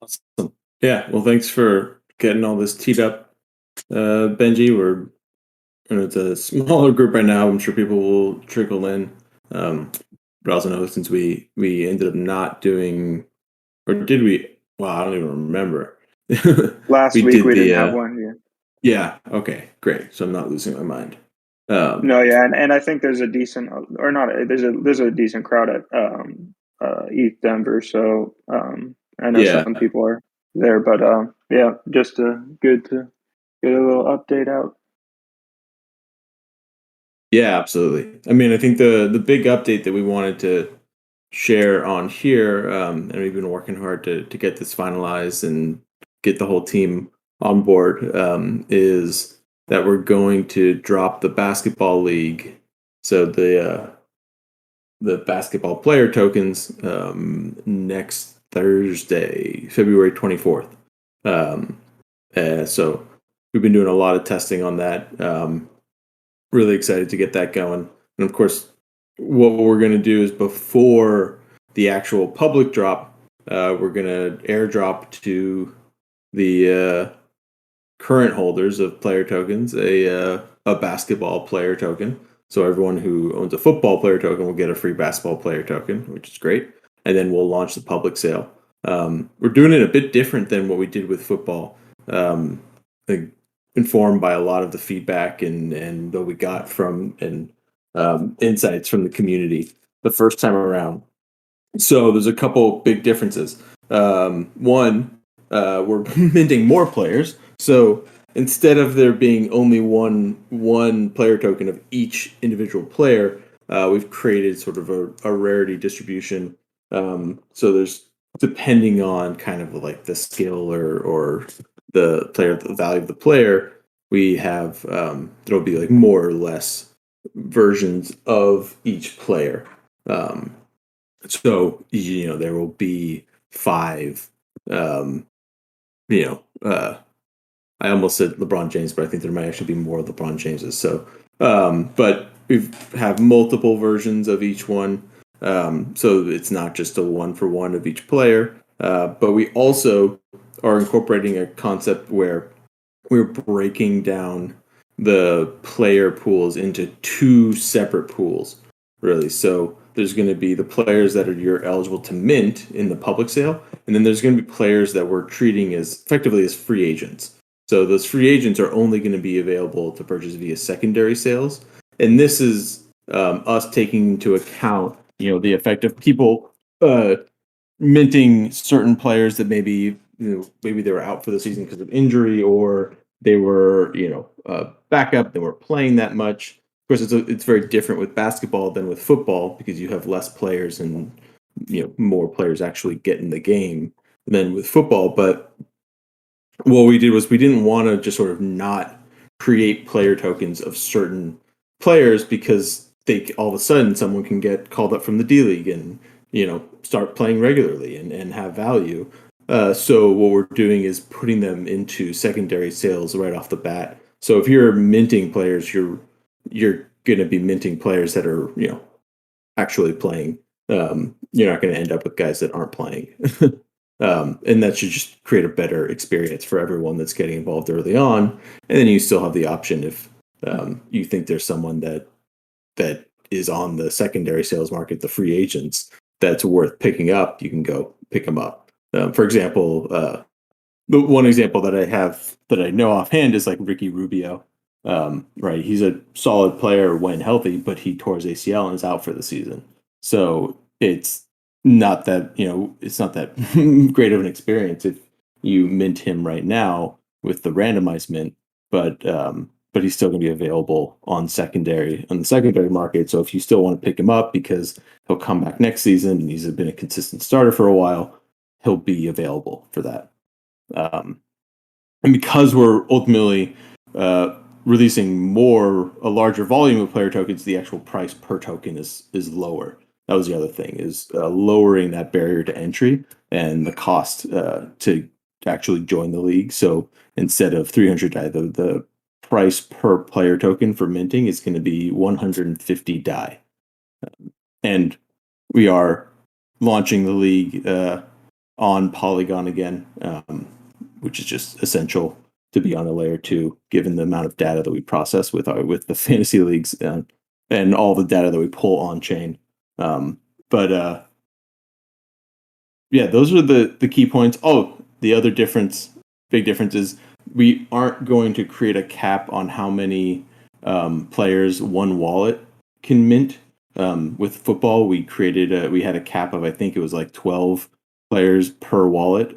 Awesome. Yeah, well, thanks for getting all this teed up, Benji. It's a smaller group right now. I'm sure people will trickle in. Um, but I also know since we ended up not doing, or did we? Well, I don't even remember. Last We week did we didn't the have one. Yeah. yeah. Okay, great. So I'm not losing my mind. No, yeah, and I think there's a decent or not. There's a decent crowd at ETH Denver, so I know Yeah, some people are there, but yeah, just good to get a little update out. yeah, absolutely. I mean, I think the big update that we wanted to share on here, and we've been working hard to get this finalized and get the whole team on board, is that we're going to drop the basketball league. So the basketball player tokens next Thursday, February 24th. Um, so we've been doing a lot of testing on that. Really excited to get that going. And of course, what we're going to do is before the actual public drop, we're going to airdrop to the current holders of player tokens a basketball player token. So everyone who owns a football player token will get a free basketball player token, which is great. And then we'll launch the public sale. We're doing it a bit different than what we did with football. Like informed by a lot of the feedback and what we got from and insights from the community the first time around. So there's a couple big differences. One, we're minting more players. So instead of there being only one player token of each individual player, we've created sort of a rarity distribution. So there's depending on kind of like the skill or the value of the player, we have there'll be like more or less versions of each player. Um, so there will be five. Um, you know, I almost said LeBron James, but I think there might actually be more LeBron Jameses. So, but we have multiple versions of each one. So it's not just a one for one of each player. But we also are incorporating a concept where we're breaking down the player pools into two separate pools, really. So there's going to be the players that you're eligible to mint in the public sale, and then there's going to be players that we're treating as effectively as free agents. So those free agents are only going to be available to purchase via secondary sales, and this is us taking into account, the effect of people minting certain players that maybe they were out for the season because of injury or they were backup. They weren't playing that much. Of course, it's very different with basketball than with football because you have less players and more players actually get in the game than with football. But what we did was we didn't want to just sort of not create player tokens of certain players because they all of a sudden someone can get called up from the D League and start playing regularly and have value. So what we're doing is putting them into secondary sales right off the bat. So if you're minting players, you're going to be minting players that are actually playing. You're not going to end up with guys that aren't playing. And that should just create a better experience for everyone that's getting involved early on. And then you still have the option if you think there's someone that is on the secondary sales market, the free agents, that's worth picking up, you can go pick them up. For example, the one example that I have that I know offhand is like Ricky Rubio. Right, he's a solid player when healthy, but he tore his ACL and is out for the season. So it's not that great of an experience if you mint him right now with the randomized mint, but he's still going to be available on the secondary market. So if you still want to pick him up because he'll come back next season and he's been a consistent starter for a while, he'll be available for that. Um, and because we're ultimately releasing a larger volume of player tokens, the actual price per token is lower. That was the other thing, is lowering that barrier to entry and the cost to actually join the league. So instead of 300 DAI, the price per player token for minting is going to be 150 DAI. And we are launching the league on Polygon again, which is just essential to be on a layer 2, given the amount of data that we process with the fantasy leagues and all the data that we pull on chain. But yeah, those are the key points. Oh, the other big difference is we aren't going to create a cap on how many players one wallet can mint. With football, we had a cap of, I think it was like 12 players per wallet.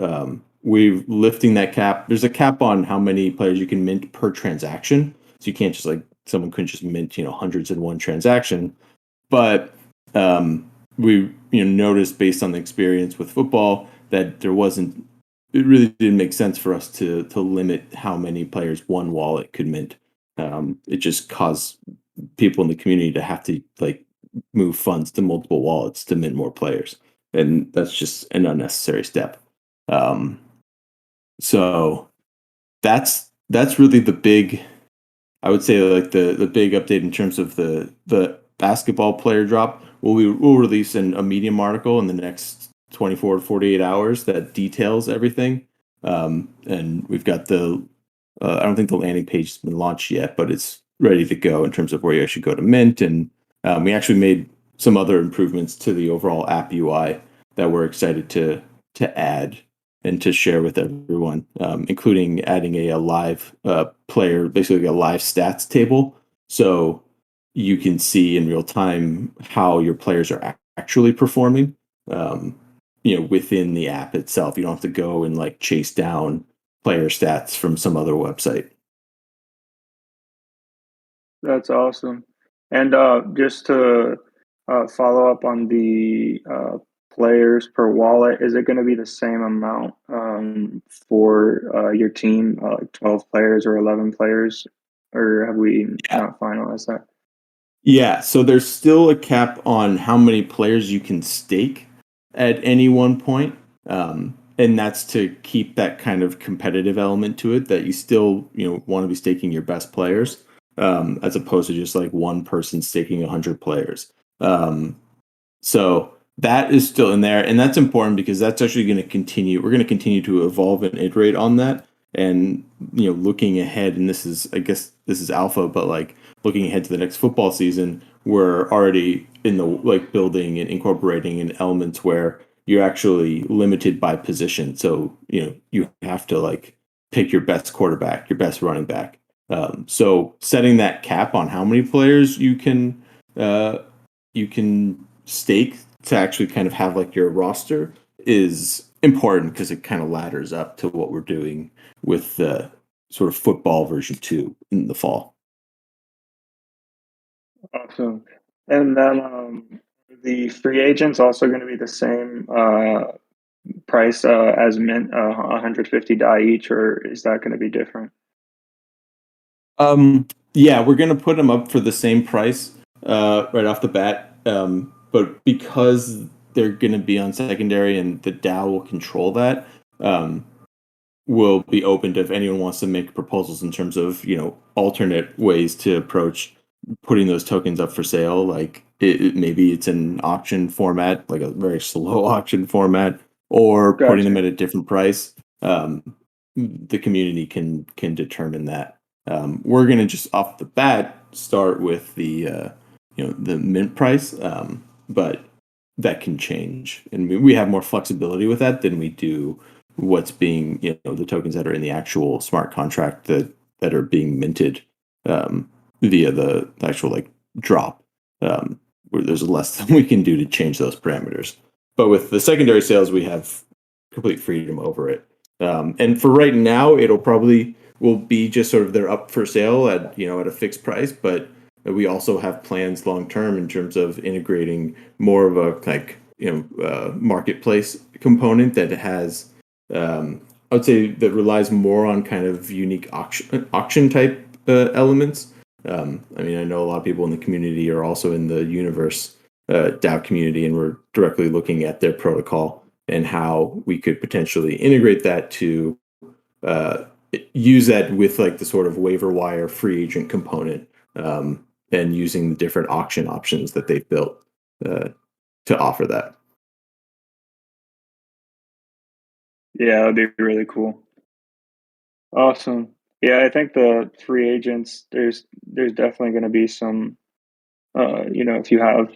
We're lifting that cap. There's a cap on how many players you can mint per transaction. So you can't just someone couldn't just mint, hundreds in one transaction. But we noticed based on the experience with football that it really didn't make sense for us to limit how many players one wallet could mint. It just caused people in the community to have to move funds to multiple wallets to mint more players, and that's just an unnecessary step. So that's really the big, I would say, like the big update in terms of the basketball player drop. We'll release a Medium article in the next 24 to 48 hours that details everything. And we've got I don't think the landing page has been launched yet, but it's ready to go in terms of where you actually go to mint. And we actually made some other improvements to the overall app UI that we're excited to add and to share with everyone, including adding a live player, basically a live stats table. So you can see in real time how your players are actually performing, within the app itself. You don't have to go and chase down player stats from some other website. That's awesome. And just to follow up on the players per wallet, is it going to be the same amount for your team, like 12 players or 11 players, or have we not finalized that? Yeah, so there's still a cap on how many players you can stake at any one point. And that's to keep that kind of competitive element to it, that you still, want to be staking your best players, as opposed to just one person staking 100 players. So that is still in there, and that's important because that's actually going to continue. We're going to continue to evolve and iterate on that. And looking ahead, and I guess this is alpha, but looking ahead to the next football season, we're already in the building and incorporating in elements where you're actually limited by position. So you have to pick your best quarterback, your best running back. So setting that cap on how many players you can stake to actually kind of have your roster is important because it kind of ladders up to what we're doing with the sort of football version 2 in the fall. Awesome. And then the free agents also going to be the same price as mint, 150 DAI each, or is that going to be different? Yeah, we're going to put them up for the same price right off the bat. But because they're going to be on secondary and the DAO will control that, will be open to if anyone wants to make proposals in terms of alternate ways to approach putting those tokens up for sale. Maybe it's an auction format, like a very slow auction format, or putting them at a different price. The community can determine that. We're going to just off the bat start with the mint price, but that can change, and we have more flexibility with that than we do what's being the tokens that are in the actual smart contract that are being minted via the actual drop, where there's less than we can do to change those parameters. But with the secondary sales, we have complete freedom over it. And for right now, it'll probably will be just sort of they're up for sale at at a fixed price, but we also have plans long term in terms of integrating more of a marketplace component that has I would say that relies more on kind of unique auction type elements. I mean, I know a lot of people in the community are also in the Universe DAO community, and we're directly looking at their protocol and how we could potentially integrate that to use that with the sort of waiver wire free agent component, and using the different auction options that they've built to offer that. Yeah, that'd be really cool. Awesome. Yeah, I think the free agents, there's definitely going to be some, if you have,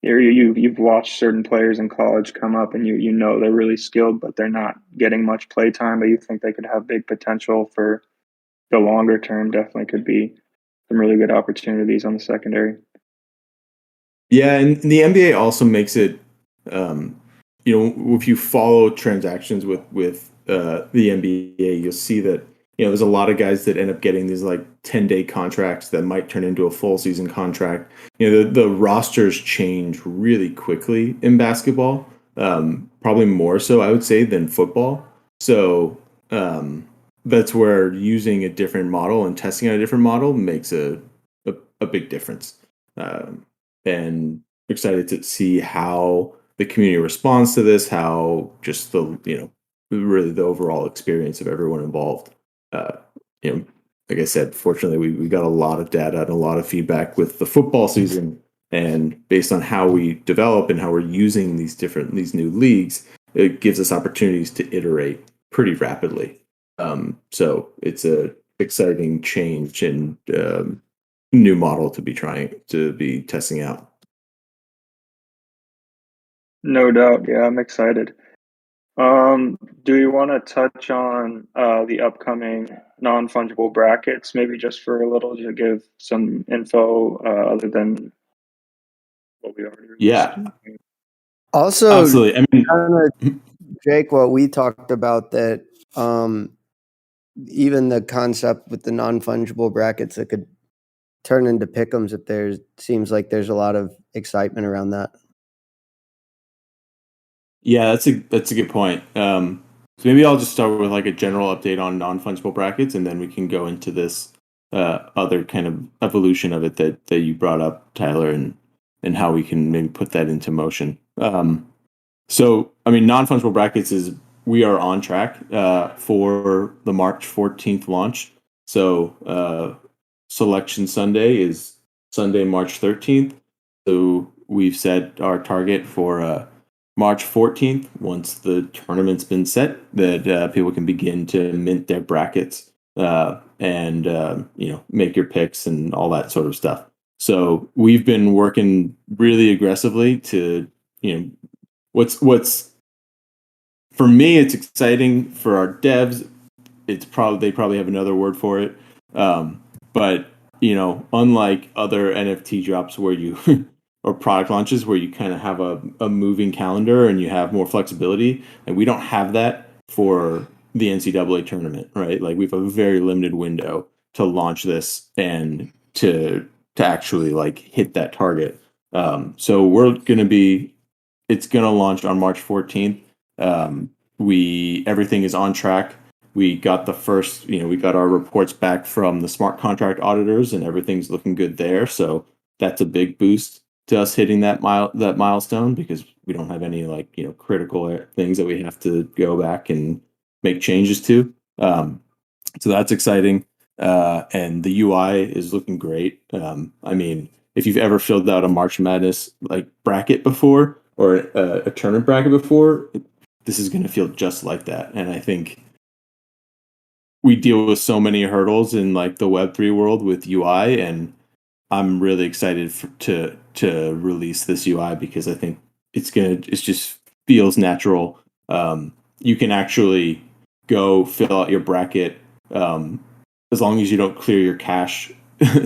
or you've watched certain players in college come up and you know they're really skilled, but they're not getting much play time, but you think they could have big potential for the longer term. Definitely could be some really good opportunities on the secondary. Yeah, and the NBA also makes it, if you follow transactions with the NBA, you'll see that there's a lot of guys that end up getting these like 10-day contracts that might turn into a full season contract. The rosters change really quickly in basketball, probably more so I would say than football. So that's where using a different model and testing out a different model makes a big difference. Um, and excited to see how the community responds to this, how just really the overall experience of everyone involved. Uh, you know, like I said, fortunately, we got a lot of data and a lot of feedback with the football season, and based on how we develop and how we're using these new leagues, it gives us opportunities to iterate pretty rapidly. So it's a exciting change and new model to be testing out. No doubt. Yeah, I'm excited. Do you want to touch on the upcoming non-fungible brackets, maybe just for a little to give some info other than what we already released? Yeah, Also, absolutely. I mean, kind of, Jake, what we talked about that even the concept with the non-fungible brackets that could turn into pick'ems if seems like there's a lot of excitement around that. yeah, that's a good point. So maybe I'll just start with like a general update on non-fungible brackets, and then we can go into this other kind of evolution of it that you brought up, Tyler, and how we can maybe put that into motion. So, I mean, non-fungible brackets is we are on track for the March 14th launch. So, Selection Sunday is Sunday, March 13th. So, we've set our target for March 14th, once the tournament's been set, that people can begin to mint their brackets and make your picks and all that sort of stuff. So, we've been working really aggressively to what's for me, it's exciting. For our devs, they probably have another word for it. But unlike other NFT drops where you or product launches where you kind of have a moving calendar and you have more flexibility, and we don't have that for the NCAA tournament, right? Like we have a very limited window to launch this and to actually like hit that target. So it's gonna launch on March 14th. We everything is on track. We got we got our reports back from the smart contract auditors, and everything's looking good there. So that's a big boost to us hitting that milestone, because we don't have any critical things that we have to go back and make changes to. So that's exciting, and the UI is looking great. I mean, if you've ever filled out a March Madness like bracket before, or a tournament bracket before, this is going to feel just like that. And I think we deal with so many hurdles in like the Web3 world with UI, and I'm really excited to release this UI because I think it just feels natural. You can actually go fill out your bracket, as long as you don't clear your cache.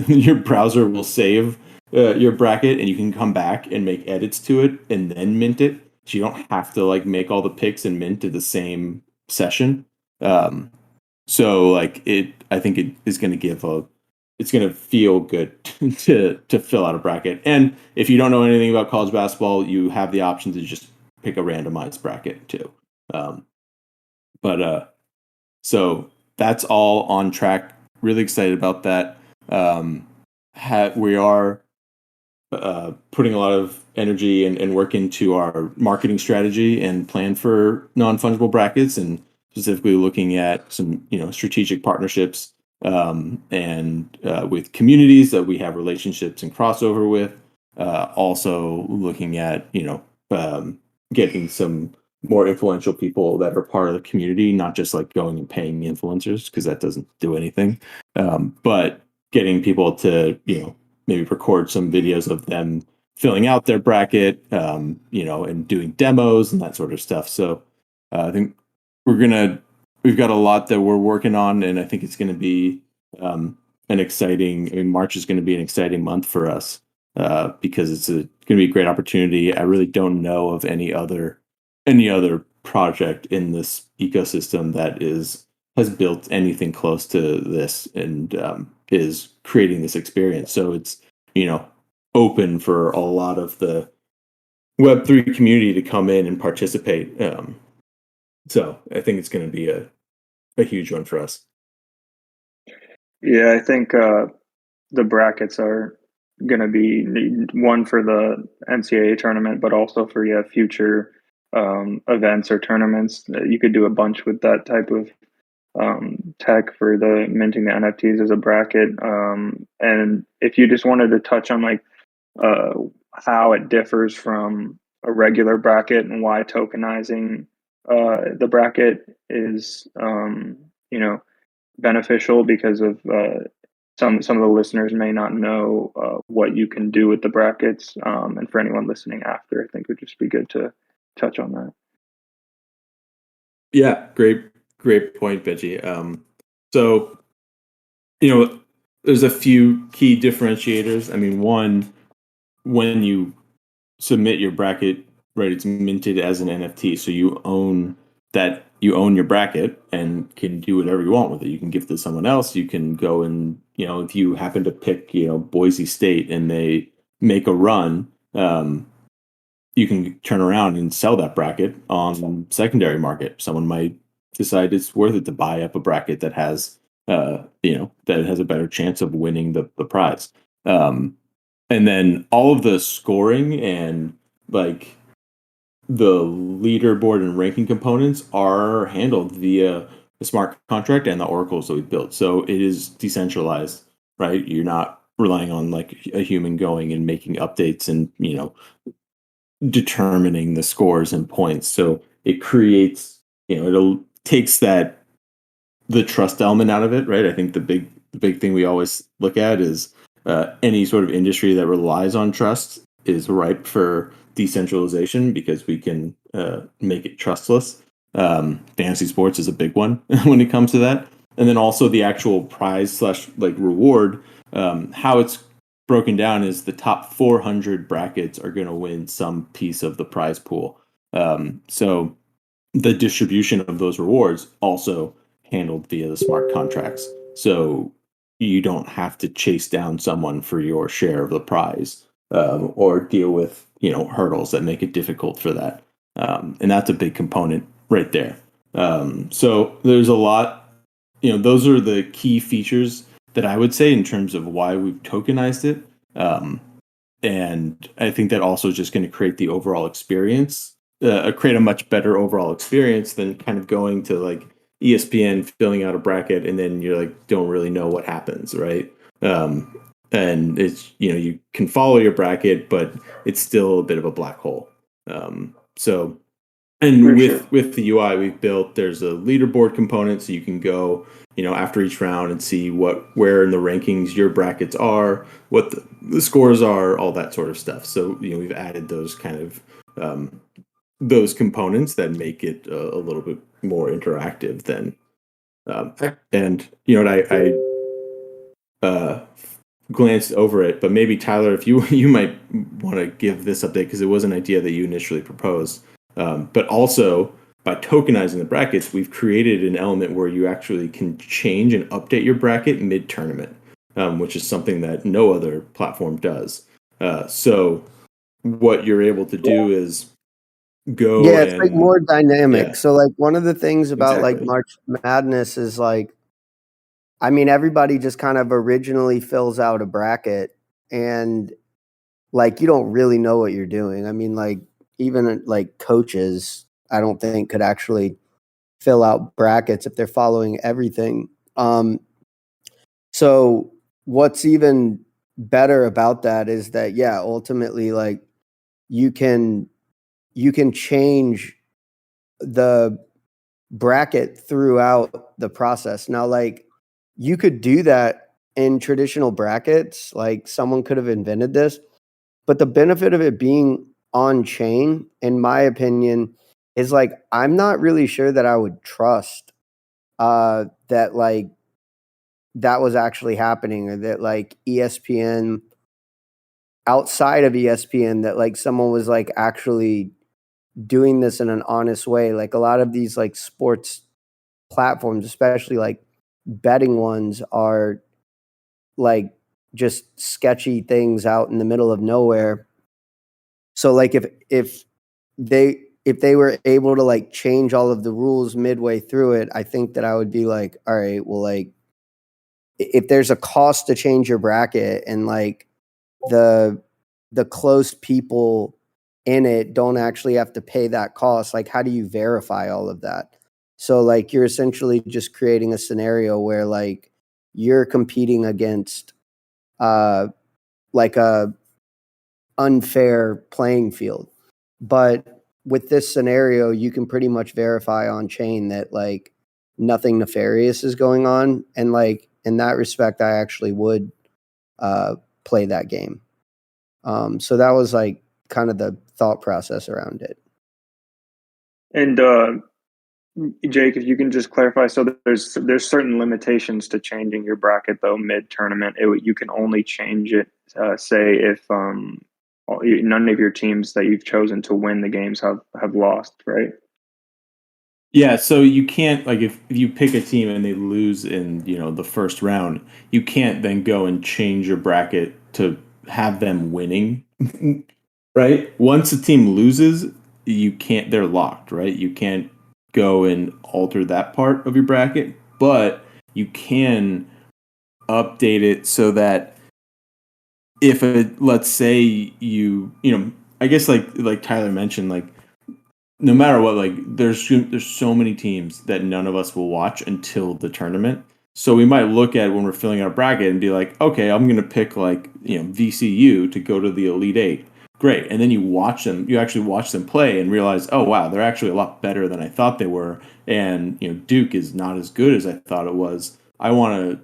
Your browser will save your bracket, and you can come back and make edits to it and then mint it. So you don't have to like make all the picks and mint at the same session. Um, so I think it is going to it's going to feel good to fill out a bracket. And if you don't know anything about college basketball, you have the option to just pick a randomized bracket too. But so that's all on track. Really excited about that. We are putting a lot of energy and work into our marketing strategy and plan for non-fungible brackets, and specifically looking at some strategic partnerships, and with communities that we have relationships and crossover with. Also looking at getting some more influential people that are part of the community, not just like going and paying influencers, because that doesn't do anything. But getting people to, maybe record some videos of them filling out their bracket, and doing demos and that sort of stuff. So I think we've got a lot that we're working on, and I think it's going to be March is going to be an exciting month for us because it's going to be a great opportunity. I really don't know of any other project in this ecosystem that has built anything close to this and is creating this experience. So it's open for a lot of the Web3 community to come in and participate. So I think it's going to be a huge one for us. Yeah, I think the brackets are going to be one for the NCAA tournament, but also for future events or tournaments. You could do a bunch with that type of tech for the minting the NFTs as a bracket. And if you just wanted to touch on like how it differs from a regular bracket and why tokenizing the bracket is beneficial, because of some of the listeners may not know what you can do with the brackets, and for anyone listening after, I think it would just be good to touch on that. Yeah, great point, Benji. So there's a few key differentiators. I mean, one, when you submit your bracket, right, it's minted as an NFT, so you own your bracket and can do whatever you want with it. You can give it to someone else. You can go and, if you happen to pick, Boise State and they make a run, you can turn around and sell that bracket on secondary market. Someone might decide it's worth it to buy up a bracket that has, that has a better chance of winning the prize. And then all of the scoring and like the leaderboard and ranking components are handled via the smart contract and the oracles that we built. So it is decentralized, right? You're not relying on like a human going and making updates and, determining the scores and points. So it creates, it takes the trust element out of it, right? I think the big thing we always look at is any sort of industry that relies on trust is ripe for decentralization because we can make it trustless. Fantasy sports is a big one when it comes to that. And then also the actual prize / like reward, how it's broken down is the top 400 brackets are going to win some piece of the prize pool. So the distribution of those rewards also handled via the smart contracts. So you don't have to chase down someone for your share of the prize, or deal with hurdles that make it difficult for that. And that's a big component right there. So there's a lot. Those are the key features that I would say in terms of why we've tokenized it. And I think that also is just going to create the overall experience, create a much better overall experience than kind of going to like ESPN, filling out a bracket, and then you're like, don't really know what happens, right? And it's, you can follow your bracket, but it's still a bit of a black hole. So, and with the UI we've built, there's a leaderboard component, so you can go, after each round and see where in the rankings your brackets are, what the scores are, all that sort of stuff. So, we've added those kind of those components that make it a little bit more interactive than, and I glanced over it, but maybe Tyler, if you might want to give this update, because it was an idea that you initially proposed. But also, by tokenizing the brackets, we've created an element where you actually can change and update your bracket mid-tournament, which is something that no other platform does. So what you're able to do is go. Yeah, it's like more dynamic. Yeah. So like one of the things about like March Madness is like, I mean, everybody just kind of originally fills out a bracket and like you don't really know what you're doing. I mean, like even like coaches, I don't think could actually fill out brackets if they're following everything. So what's even better about that is that, ultimately like you can change the bracket throughout the process. Now, like, you could do that in traditional brackets, like someone could have invented this, but the benefit of it being on chain, in my opinion, is like, I'm not really sure that I would trust that like that was actually happening, or that like ESPN, outside of ESPN, that like someone was like actually doing this in an honest way. Like a lot of these like sports platforms, especially like betting ones, are like just sketchy things out in the middle of nowhere. So like if they were able to like change all of the rules midway through it, I think that I would be like, all right, well, like if there's a cost to change your bracket, and like the close people in it don't actually have to pay that cost, like how do you verify all of that? So like you're essentially just creating a scenario where like you're competing against like a unfair playing field. But with this scenario, you can pretty much verify on chain that like nothing nefarious is going on, and like in that respect, I actually would play that game. So that was like kind of the thought process around it. And Jake, if you can just clarify, so there's certain limitations to changing your bracket though mid tournament. You can only change it, say if none of your teams that you've chosen to win the games have lost, right? Yeah, so you can't, like, if you pick a team and they lose in, the first round, you can't then go and change your bracket to have them winning, right? Once a team loses, they're locked, right? You can't go and alter that part of your bracket, but you can update it so that if let's say I guess like Tyler mentioned, like, no matter what, like there's so many teams that none of us will watch until the tournament. So we might look at when we're filling out a bracket and be like, okay, I'm going to pick like, VCU to go to the Elite Eight. Great. And then you actually watch them play and realize, oh, wow, they're actually a lot better than I thought they were. And, Duke is not as good as I thought it was. I want to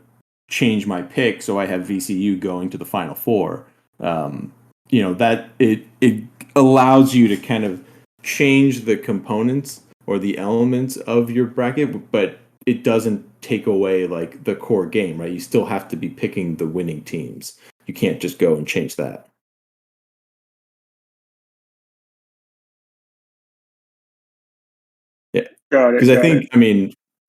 change my pick so I have VCU going to the Final Four. That it allows you to kind of change the components or the elements of your bracket, but it doesn't take away like the core game, right? You still have to be picking the winning teams. You can't just go and change that. Yeah. Got it. Because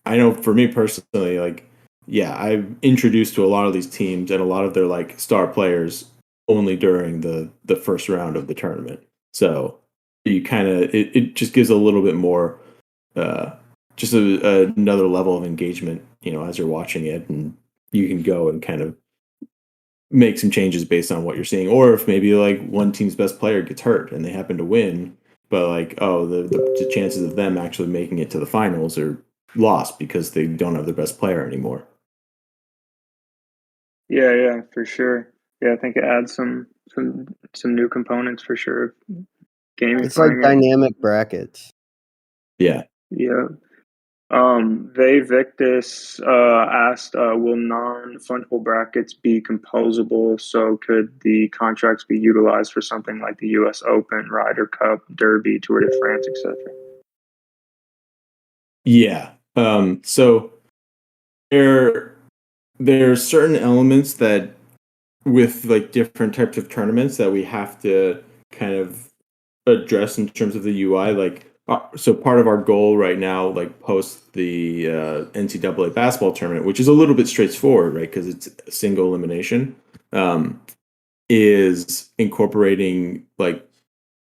I know for me personally, like, yeah, I'm introduced to a lot of these teams and a lot of their like star players only during the first round of the tournament. So you kind of it just gives a little bit more just another level of engagement, as you're watching it, and you can go and kind of make some changes based on what you're seeing. Or if maybe like one team's best player gets hurt and they happen to win, but like, oh, the chances of them actually making it to the finals are lost because they don't have their best player anymore. Yeah, for sure. Yeah, I think it adds some new components for sure. Gaming. It's like dynamic brackets. Yeah. Yeah. They Victus asked, will non-fungible brackets be composable? So could the contracts be utilized for something like the U.S. Open, Ryder Cup, Derby, Tour de France, etc.? Yeah. So there's certain elements that with like different types of tournaments that we have to kind of address in terms of the UI. Like, so part of our goal right now, like post the NCAA basketball tournament, which is a little bit straightforward, right? Because it's a single elimination, is incorporating like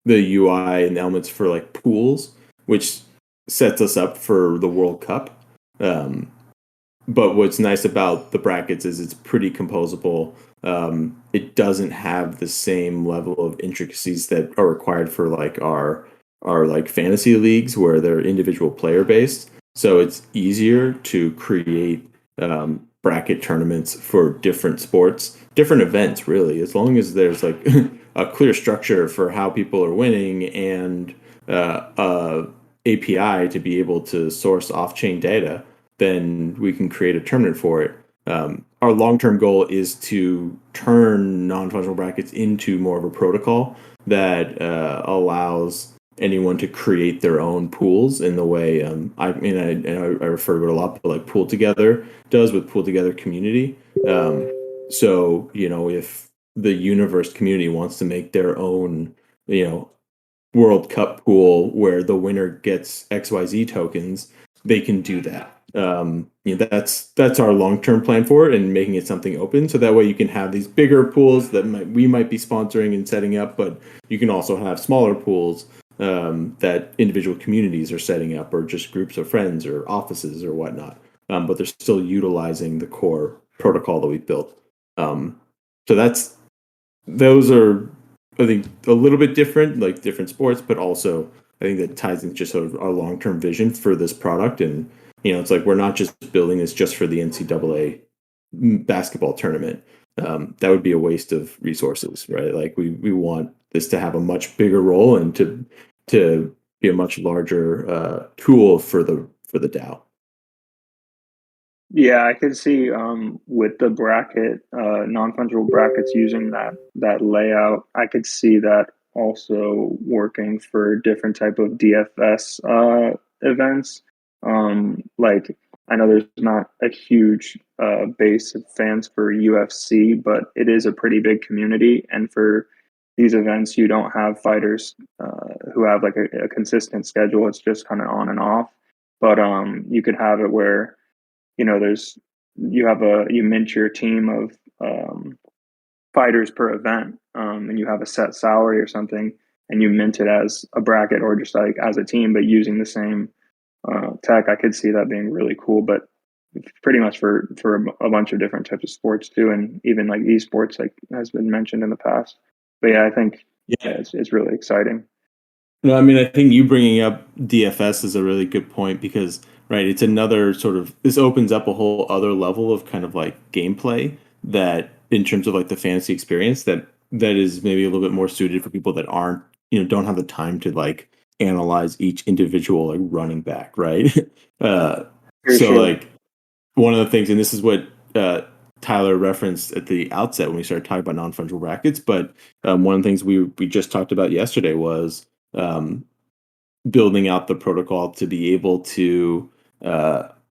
the UI and elements for like pools, which sets us up for the World Cup. But what's nice about the brackets is it's pretty composable. It doesn't have the same level of intricacies that are required for like our like fantasy leagues where they're individual player based. So it's easier to create bracket tournaments for different sports, different events, really, as long as there's like a clear structure for how people are winning and API to be able to source off-chain data, then we can create a tournament for it. Our long-term goal is to turn non-fungible brackets into more of a protocol that allows anyone to create their own pools in the way I refer to it a lot, but like Pool Together does with Pool Together Community. So if the Universe community wants to make their own World Cup pool where the winner gets XYZ tokens, they can do that. That's our long-term plan for it, and making it something open, so that way you can have these bigger pools that we might be sponsoring and setting up, but you can also have smaller pools that individual communities are setting up, or just groups of friends or offices or whatnot. But they're still utilizing the core protocol that we built. So those are, I think, a little bit different, like different sports, but also I think that ties into just sort of our long-term vision for this product. And it's like we're not just building this just for the NCAA basketball tournament. That would be a waste of resources, right? Like we want this to have a much bigger role and to be a much larger tool for the DAO. Yeah, I could see with the bracket, non-fungible brackets using that layout. I could see that also working for different type of DFS events. Like I know there's not a huge base of fans for UFC, but it is a pretty big community. And for these events, you don't have fighters who have like a consistent schedule. It's just kind of on and off. But you could have it where you mint your team of fighters per event, and you have a set salary or something, and you mint it as a bracket or just like as a team, but using the same tech. I could see that being really cool, but pretty much for a bunch of different types of sports too, and even like esports, like has been mentioned in the past. But yeah, I think it's really exciting. No, I mean, I think you bringing up DFS is a really good point because, right, it's another sort of, this opens up a whole other level of kind of like gameplay that, in terms of like the fantasy experience, that is maybe a little bit more suited for people that aren't, don't have the time to like analyze each individual like running back, right? So sure. like one of the things, and this is what Tyler referenced at the outset when we started talking about non-fungible brackets, but one of the things we just talked about yesterday was building out the protocol to be able to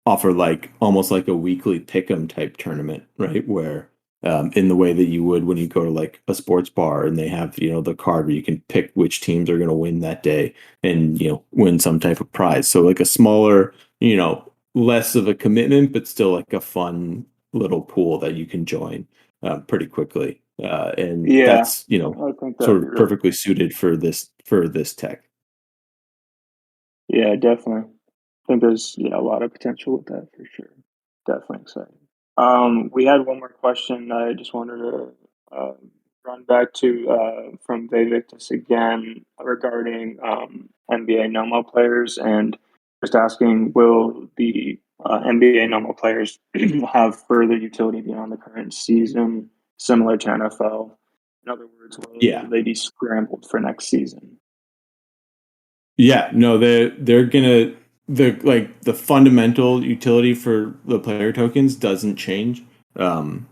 offer like almost like a weekly pick'em type tournament, right? Where in the way that you would when you go to like a sports bar and they have the card where you can pick which teams are going to win that day and win some type of prize. So like a smaller, less of a commitment, but still like a fun little pool that you can join pretty quickly. And that's sort of perfectly suited for this tech. Yeah, definitely. I think there's a lot of potential with that for sure. Definitely exciting. We had one more question I just wanted to run back to from Vivictus again regarding NBA normal players, and just asking, will the NBA normal players have further utility beyond the current season, similar to NFL? In other words, will they be scrambled for next season? Yeah, no, they're gonna the fundamental utility for the player tokens doesn't change from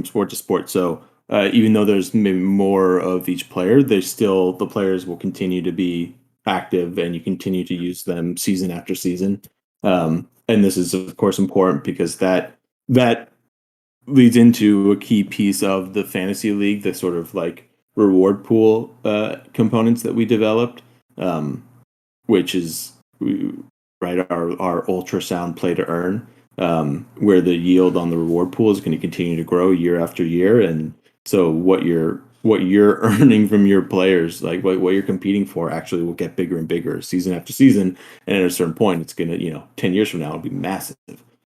sport to sport. So even though there's maybe more of each player, the players will continue to be active, and you continue to use them season after season. And this is of course important because that leads into a key piece of the fantasy league, the sort of like reward pool components that we developed, which is right our ultrasound play to earn, where the yield on the reward pool is going to continue to grow year after year, and so what you're earning from your players, like what you're competing for, actually will get bigger and bigger season after season, and at a certain point, it's going to 10 years from now it'll be massive,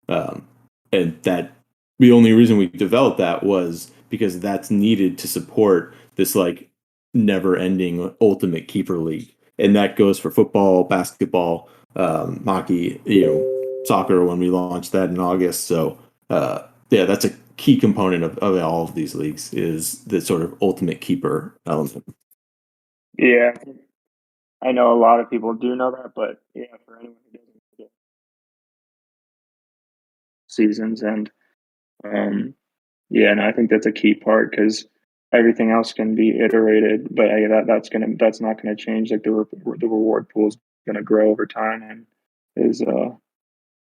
and that the only reason we developed that was because that's needed to support this like never-ending ultimate keeper league, and that goes for football, basketball, hockey, soccer when we launched that in August. So that's a key component of all of these leagues, is the sort of ultimate keeper element. Yeah, I know a lot of people do know that, but yeah, for anyone who doesn't get seasons and yeah, and I think that's a key part because everything else can be iterated, but that's not gonna change. Like the reward pool is gonna grow over time and is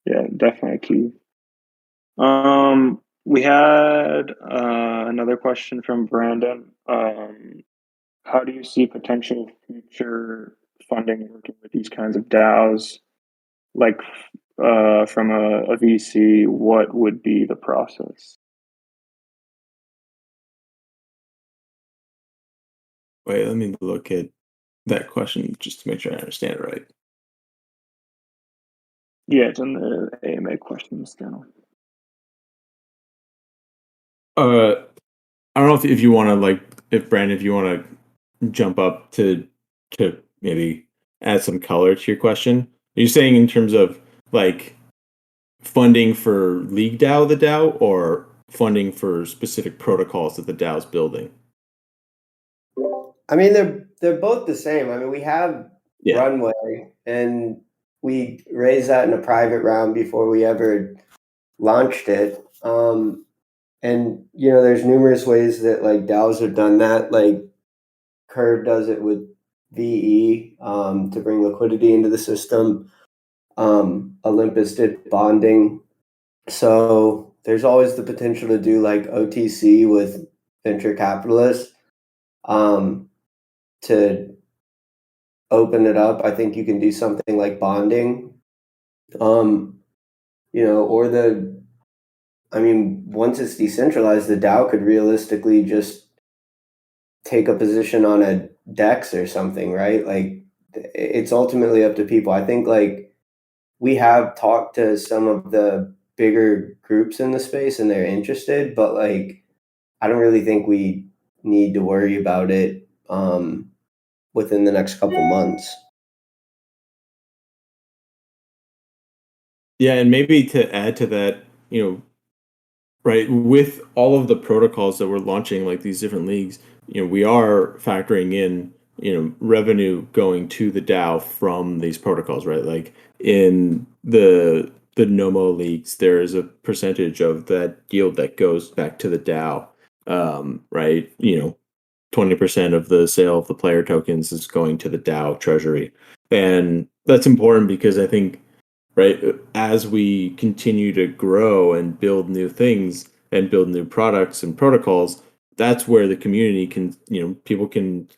yeah, definitely a key. We had another question from Brandon. How do you see potential future funding working with these kinds of DAOs? Like from a VC, what would be the process? Wait, let me look at that question just to make sure I understand it right. Yeah, it's in the AMA questions now. I don't know if you want to if Brandon, if you want to jump up to maybe add some color to your question. Are you saying in terms of like funding for LeagueDAO, the DAO, or funding for specific protocols that the DAO is building? I mean, they're both the same. I mean, we have runway, and we raised that in a private round before we ever launched it. And there's numerous ways that like DAOs have done that. Like Curve does it with VE to bring liquidity into the system. Olympus did bonding. So there's always the potential to do like OTC with venture capitalists to open it up. I think you can do something like bonding, once it's decentralized, the DAO could realistically just take a position on a DEX or something, right? Like it's ultimately up to people. I think like we have talked to some of the bigger groups in the space and they're interested, but like I don't really think we need to worry about it within the next couple months. Yeah, and maybe to add to that, right, with all of the protocols that we're launching, like these different leagues, we are factoring in, revenue going to the DAO from these protocols, right? Like in the Nomo leagues, there is a percentage of that yield that goes back to the DAO, right? 20% of the sale of the player tokens is going to the DAO treasury. And that's important because I think, right, as we continue to grow and build new things and build new products and protocols, that's where the community can, people can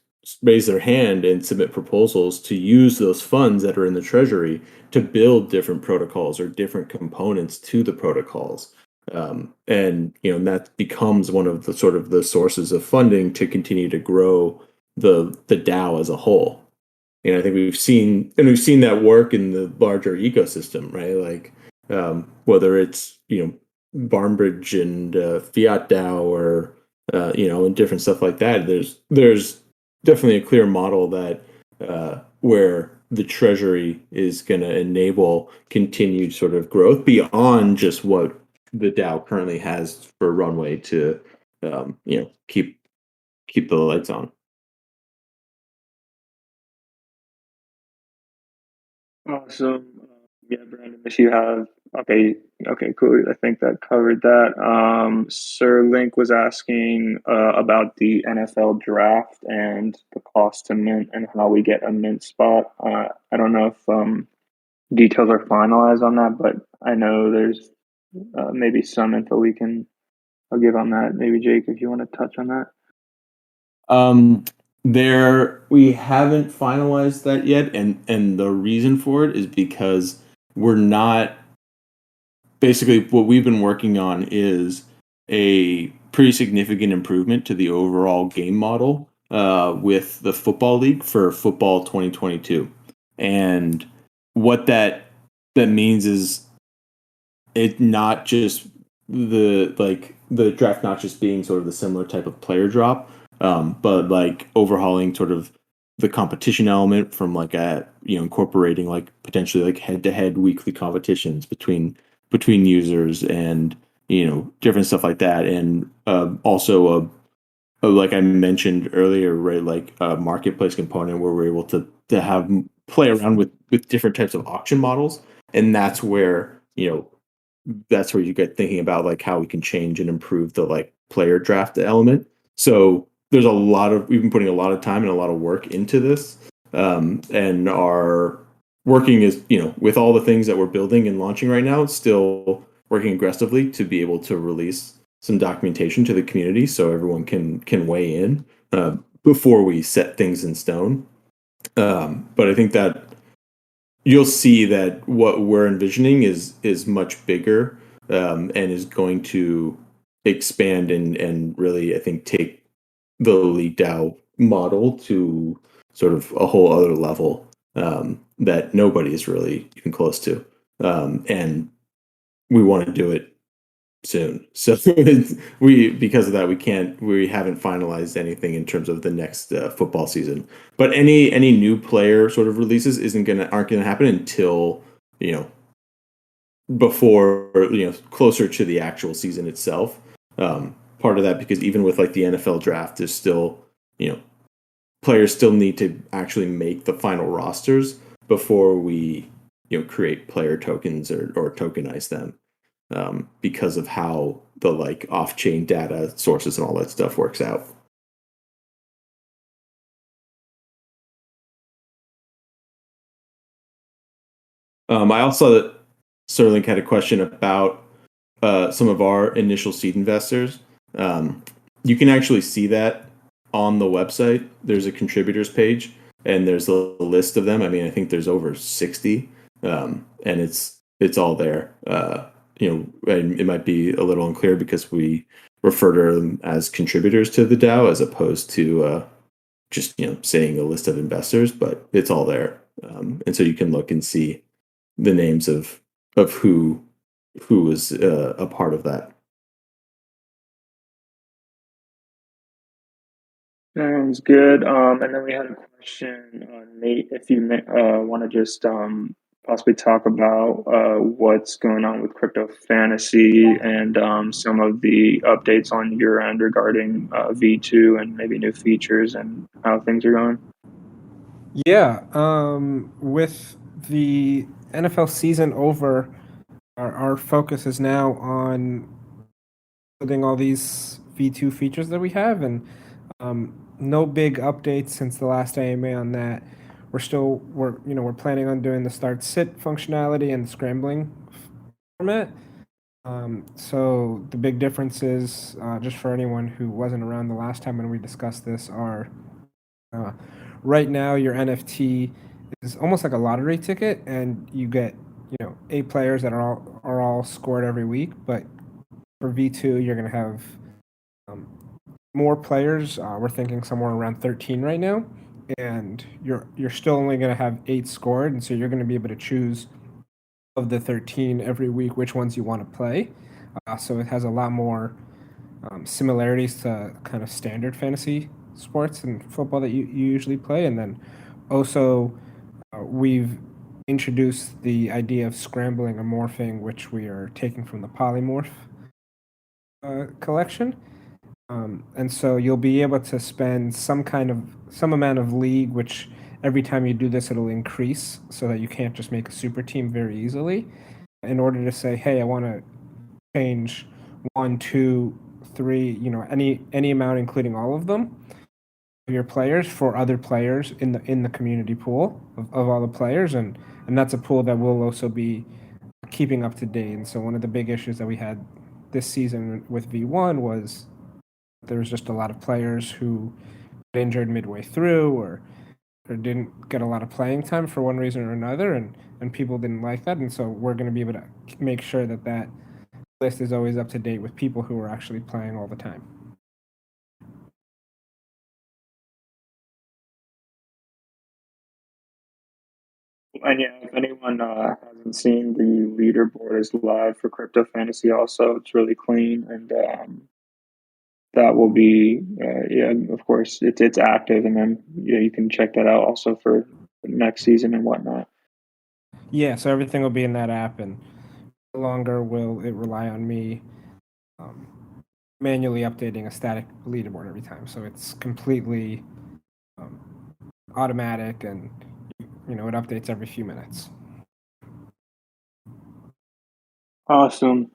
raise their hand and submit proposals to use those funds that are in the treasury to build different protocols or different components to the protocols. And that becomes one of the sort of the sources of funding to continue to grow the DAO as a whole. I think we've seen that work in the larger ecosystem, right? Like whether it's Barnbridge and Fiat DAO or and different stuff like that. There's definitely a clear model that where the treasury is going to enable continued sort of growth beyond just what the DAO currently has for runway to keep the lights on. Awesome. Yeah, Brandon, if you have okay, cool. I think that covered that. Sir Link was asking about the NFL draft and the cost to mint and how we get a mint spot. I don't know if details are finalized on that, but I know there's maybe some info I'll give on that. Maybe Jake, if you want to touch on that. We haven't finalized that yet, and the reason for it is because we're not. Basically, what we've been working on is a pretty significant improvement to the overall game model with the football league for football 2022, and what that means is it not just the draft not just being sort of the similar type of player drop. But like overhauling sort of the competition element from like incorporating like potentially like head-to-head weekly competitions between users and different stuff like that, and also like I mentioned earlier, right? Like a marketplace component where we're able to have play around with different types of auction models, and that's where you get thinking about like how we can change and improve the like player draft element. So we've been putting a lot of time and a lot of work into this, and are working is with all the things that we're building and launching right now, still working aggressively to be able to release some documentation to the community so everyone can weigh in before we set things in stone. But I think that you'll see that what we're envisioning is much bigger, and is going to expand and really, I think, take the LeagueDAO model to sort of a whole other level, that nobody is really even close to. And we want to do it soon. So because of that, we haven't finalized anything in terms of the next football season. But any new player sort of releases aren't gonna happen until before closer to the actual season itself. Part of that because even with like the NFL draft, there's still players still need to actually make the final rosters before we create player tokens or tokenize them, because of how the like off-chain data sources and all that stuff works out. I also Sterling had a question about some of our initial seed investors. You can actually see that on the website. There's a contributors page, and there's a list of them. I mean, I think there's over 60, and it's all there. And it might be a little unclear because we refer to them as contributors to the DAO as opposed to just saying a list of investors, but it's all there, and so you can look and see the names of who was a part of that. Sounds good. And then we had a question, Nate, if you want to just possibly talk about what's going on with crypto fantasy and some of the updates on your end regarding V2 and maybe new features and how things are going. Yeah, with the NFL season over, our focus is now on building all these V2 features that we have, and no big updates since the last AMA on that. We're planning on doing the start sit functionality and the scrambling format. So the big difference is, just for anyone who wasn't around the last time when we discussed this, are right now your NFT is almost like a lottery ticket, and you get 8 players that are all scored every week. But for V2, you're gonna have more players. We're thinking somewhere around 13 right now, and you're still only gonna have 8 scored, and so you're gonna be able to choose of the 13 every week which ones you want to play. So it has a lot more similarities to kind of standard fantasy sports and football that you usually play. And then also we've introduced the idea of scrambling or morphing, which we are taking from the polymorph collection. And so you'll be able to spend some amount of league, which every time you do this, it'll increase so that you can't just make a super team very easily, in order to say, hey, I want to change 1, 2, 3, any amount, including all of them, of your players for other players in the community pool of all the players, and that's a pool that will also be keeping up to date. And so one of the big issues that we had this season with V1 was there was just a lot of players who got injured midway through, or didn't get a lot of playing time for one reason or another, and people didn't like that. And so we're going to be able to make sure that list is always up to date with people who are actually playing all the time. And yeah, if anyone hasn't seen, the leaderboard is live for crypto fantasy. Also, it's really clean, and that will be of course it's active, and then you can check that out also for next season and whatnot. Yeah, so everything will be in that app, and no longer will it rely on me manually updating a static leaderboard every time. So it's completely automatic, and it updates every few minutes. Awesome.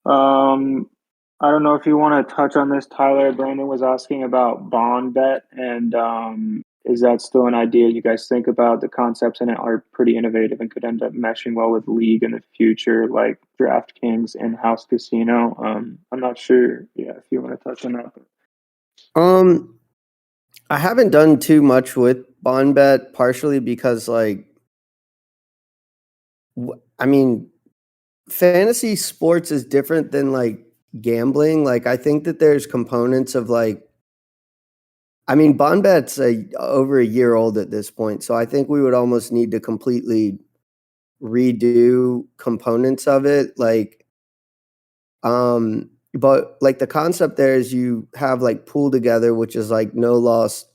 I don't know if you want to touch on this, Tyler. Brandon was asking about bond bet, and is that still an idea you guys think about? The concepts in it are pretty innovative and could end up meshing well with League in the future, like DraftKings in-house casino. I'm not sure, if you want to touch on that. I haven't done too much with bond bet, partially because fantasy sports is different than gambling. I think that there's components of bond bet's over a year old at this point, so I think we would almost need to completely redo components of it. But the concept there is you have pool together, which is no loss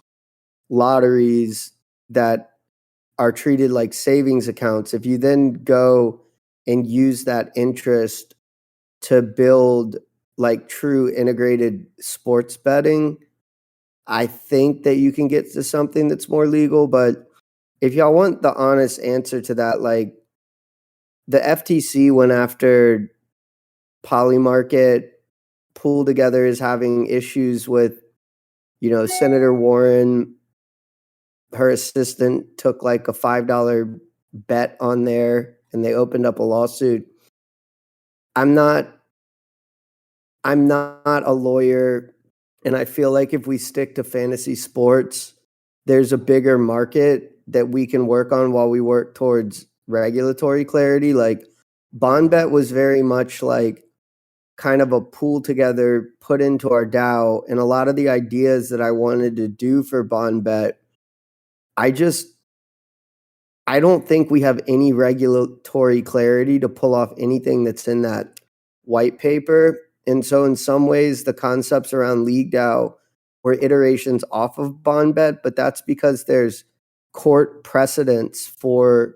lotteries that are treated like savings accounts. If you then go and use that interest to build true integrated sports betting, I think that you can get to something that's more legal. But if y'all want the honest answer to that, the FTC went after Polymarket. Pool together is having issues with, Senator Warren. Her assistant took a $5 bet on there, and they opened up a lawsuit. I'm not a lawyer, and I feel like if we stick to fantasy sports, there's a bigger market that we can work on while we work towards regulatory clarity. Bond bet was very much kind of a pool together put into our DAO, and a lot of the ideas that I wanted to do for bond bet, I don't think we have any regulatory clarity to pull off anything that's in that white paper. And so in some ways, the concepts around LeagueDAO were iterations off of bond bet, but that's because there's court precedents for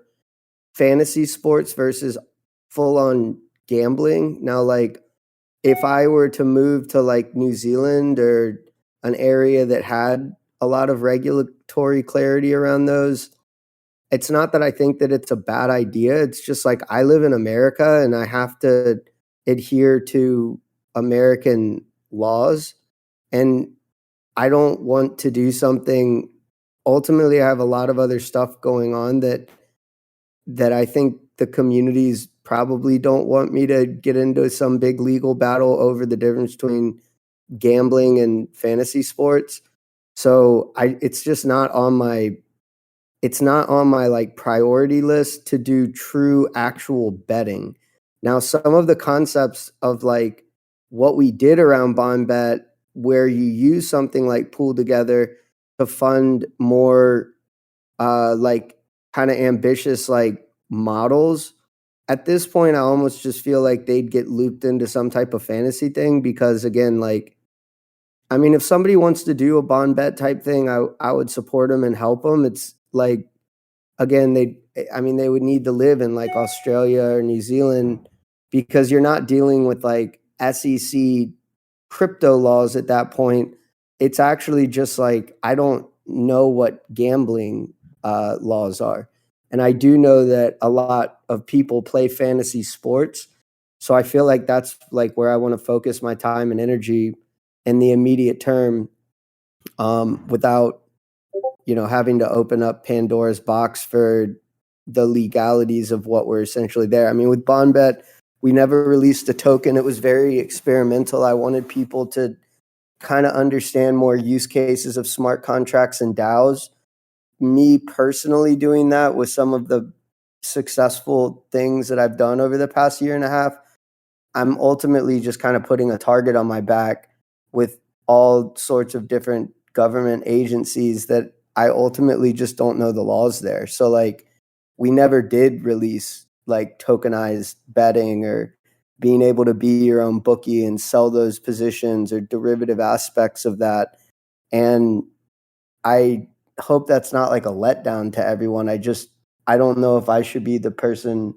fantasy sports versus full-on gambling. Now, if I were to move to New Zealand or an area that had a lot of regulatory clarity around those, it's not that I think that it's a bad idea. It's just I live in America and I have to adhere to American laws, and I don't want to do something. Ultimately, I have a lot of other stuff going on that I think the communities probably don't want me to get into some big legal battle over the difference between gambling and fantasy sports. So it's just not on my priority list to do true actual betting. Now, some of the concepts of what we did around bond bet, where you use something like pool together to fund more kind of ambitious models. At this point, I almost just feel like they'd get looped into some type of fantasy thing, because again, if somebody wants to do a bond bet type thing, I would support them and help them. It's again, they would need to live in Australia or New Zealand, because you're not dealing with SEC crypto laws at that point. It's actually just I don't know what gambling laws are. And I do know that a lot of people play fantasy sports. So I feel like that's where I want to focus my time and energy in the immediate term, without, having to open up Pandora's box for the legalities of what were essentially there. With bond bet, we never released a token. It was very experimental. I wanted people to kind of understand more use cases of smart contracts and DAOs. Me personally doing that with some of the successful things that I've done over the past year and a half, I'm ultimately just kind of putting a target on my back with all sorts of different government agencies that I ultimately just don't know the laws there. So we never did release tokenized betting or being able to be your own bookie and sell those positions or derivative aspects of that. And I hope that's not a letdown to everyone. I don't know if I should be the person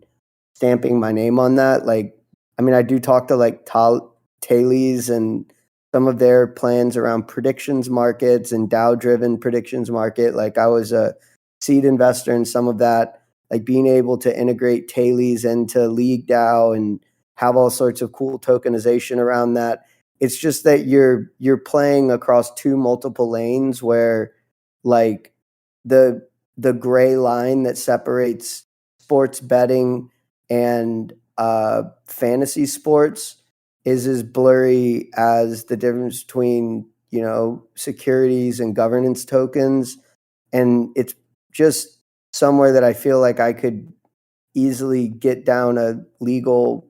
stamping my name on that. I do talk to Thales and some of their plans around predictions markets and DAO-driven predictions market. Like I was a seed investor in some of that, like being able to integrate Tailies into LeagueDAO and have all sorts of cool tokenization around that. It's just that you're playing across two multiple lanes where like the gray line that separates sports betting and fantasy sports is as blurry as the difference between, you know, securities and governance tokens. And it's just somewhere that I feel like I could easily get down a legal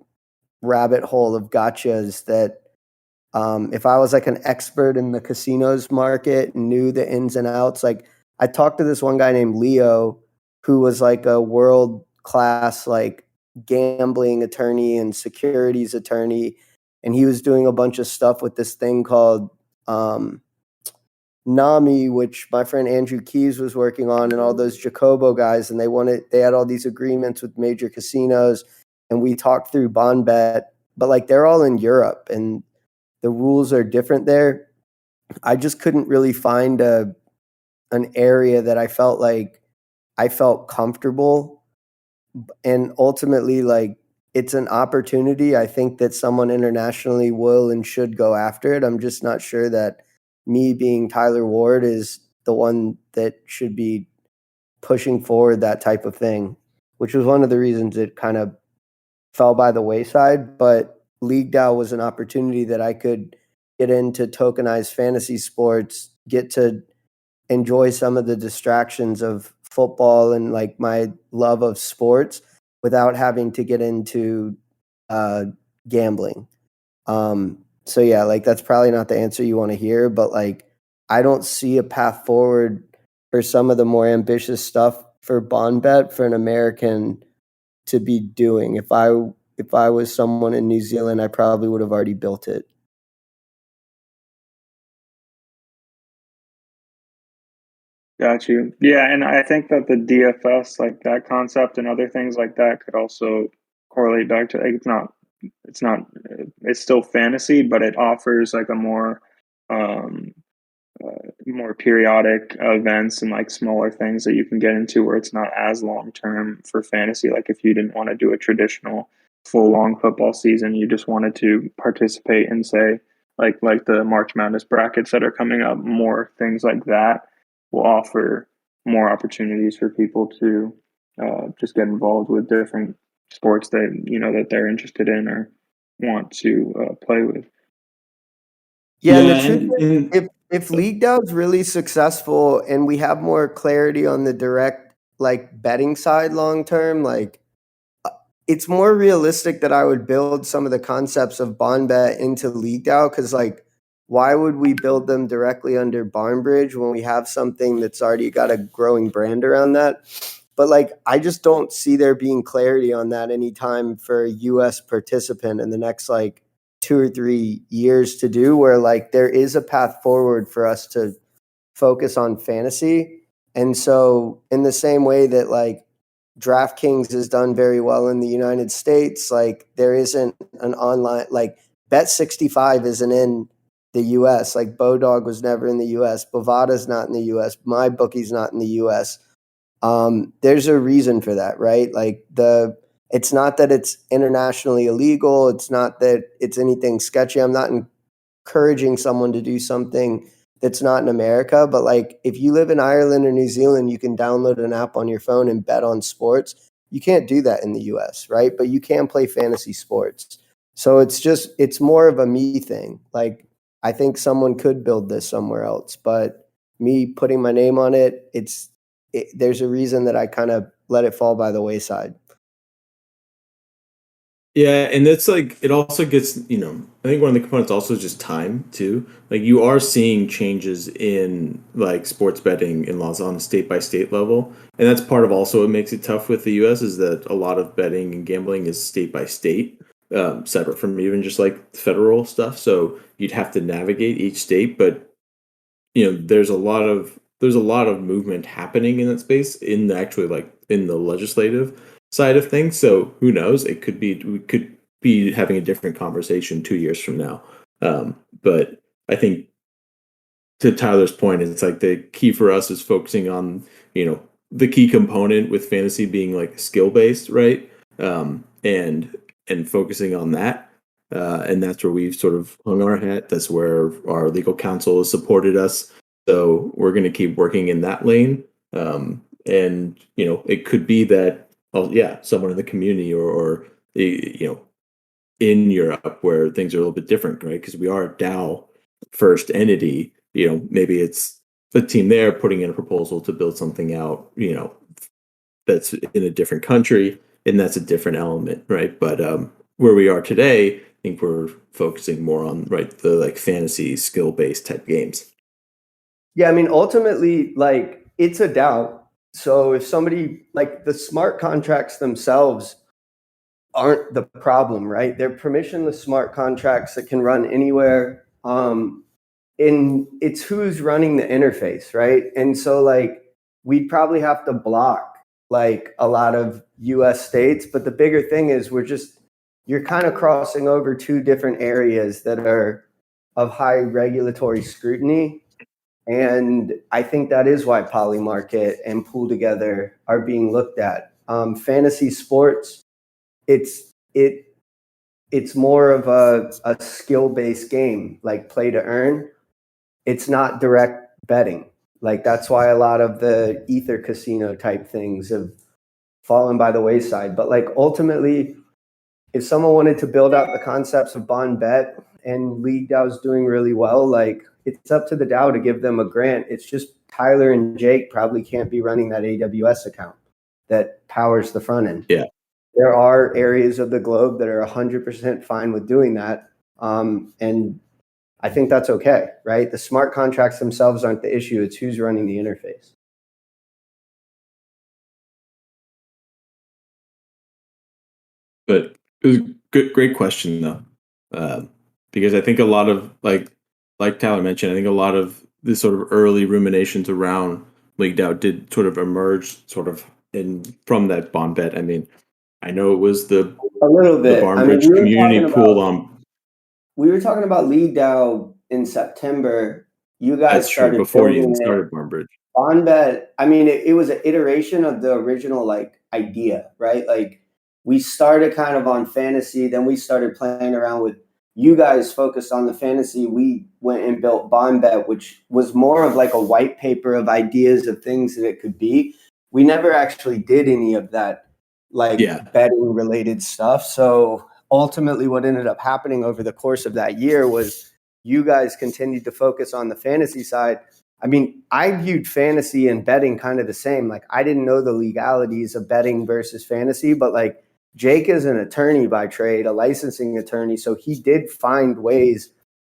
rabbit hole of gotchas that if I was like an expert in the casinos market and knew the ins and outs, like I talked to this one guy named Leo who was like a world class like gambling attorney and securities attorney, and he was doing a bunch of stuff with this thing called NAMI, which my friend Andrew Keys was working on, and all those Jacobo guys, and they had all these agreements with major casinos, and we talked through bond bet, but like they're all in Europe and the rules are different there. I just couldn't really find an area that I felt comfortable, and ultimately like it's an opportunity. I think that someone internationally will and should go after it. I'm just not sure that me being Tyler Ward is the one that should be pushing forward that type of thing, which was one of the reasons it kind of fell by the wayside. But LeagueDAO was an opportunity that I could get into tokenized fantasy sports, get to enjoy some of the distractions of football and like my love of sports without having to get into gambling. So yeah, like that's probably not the answer you want to hear, but like I don't see a path forward for some of the more ambitious stuff for bond bet for an American to be doing. If I was someone in New Zealand, I probably would have already built it. Got you. Yeah, and I think that the DFS, like that concept and other things like that, could also correlate back to like, it's still fantasy, but it offers like a more more periodic events and like smaller things that you can get into where it's not as long term for fantasy. Like if you didn't want to do a traditional full long football season, you just wanted to participate in say like the March Madness brackets that are coming up, more things like that will offer more opportunities for people to just get involved with different sports that you know that they're interested in or want to play with. Yeah, and the truth is, if LeagueDAO is really successful and we have more clarity on the direct like betting side long term, like it's more realistic that I would build some of the concepts of bond bet into LeagueDAO, because like why would we build them directly under Barnbridge when we have something that's already got a growing brand around that? But like I just don't see there being clarity on that anytime for a US participant in the next like 2 or 3 years to do, where like there is a path forward for us to focus on fantasy. And so in the same way that like DraftKings has done very well in the United States, like there isn't an online, like Bet65 isn't in the US, like Bodog was never in the US, Bovada's not in the US, MyBookie's not in the US. There's a reason for that, right? Like it's not that it's internationally illegal. It's not that it's anything sketchy. I'm not encouraging someone to do something that's not in America. But like if you live in Ireland or New Zealand, you can download an app on your phone and bet on sports. You can't do that in the US, right? But you can play fantasy sports. So it's more of a me thing. Like I think someone could build this somewhere else, but me putting my name on it, there's a reason that I kind of let it fall by the wayside. Yeah, and that's like it also gets, you know, I think one of the components also is just time too. Like you are seeing changes in like sports betting in laws on a state by state level. And that's part of also what makes it tough with the US is that a lot of betting and gambling is state by state, separate from even just like federal stuff. So you'd have to navigate each state, but you know, there's a lot of movement happening in that space in the actually like in the legislative side of things. So who knows? We could be having a different conversation 2 years from now. But I think to Tyler's point, it's like the key for us is focusing on, the key component with fantasy being like skill based, right? And focusing on that. And that's where we've sort of hung our hat. That's where our legal counsel has supported us. So we're going to keep working in that lane. And, it could be that, someone in the community or in Europe where things are a little bit different, right? Because we are a DAO first entity. Maybe it's a team there putting in a proposal to build something out, that's in a different country, and that's a different element, right? But where we are today, I think we're focusing more on the like fantasy skill based type games. Yeah, I mean, ultimately, like it's a DAO. So if somebody like the smart contracts themselves aren't the problem, right? They're permissionless smart contracts that can run anywhere. And it's who's running the interface, right? And so like we'd probably have to block like a lot of US states, but the bigger thing is you're kind of crossing over two different areas that are of high regulatory scrutiny. And I think that is why Polymarket and Pool Together are being looked at. Fantasy sports, it's more of a skill-based game, like play to earn. It's not direct betting. Like that's why a lot of the Ether casino type things have fallen by the wayside. But like ultimately, if someone wanted to build out the concepts of bond bet and LeagueDAO is doing really well, like it's up to the DAO to give them a grant. It's just Tyler and Jake probably can't be running that AWS account that powers the front end. Yeah. There are areas of the globe that are 100% fine with doing that. And I think that's okay, right? The smart contracts themselves aren't the issue. It's who's running the interface. But it was great question though, because I think a lot of like Tyler mentioned, I think a lot of this sort of early ruminations around LeagueDAO did sort of emerge from that bond bet. I mean, I know it was a little bit. The Barnbridge community pool on. We were talking about LeagueDAO in September. You guys started before you even started Barnbridge. BondBet, I mean, it was an iteration of the original like idea, right? Like we started kind of on fantasy, then we started playing around with you guys focused on the fantasy. We went and built BondBet, which was more of like a white paper of ideas of things that it could be. We never actually did any of that like betting related stuff. So ultimately what ended up happening over the course of that year was you guys continued to focus on the fantasy side. I mean, I viewed fantasy and betting kind of the same. Like I didn't know the legalities of betting versus fantasy, but like Jake is an attorney by trade, a licensing attorney. So he did find ways.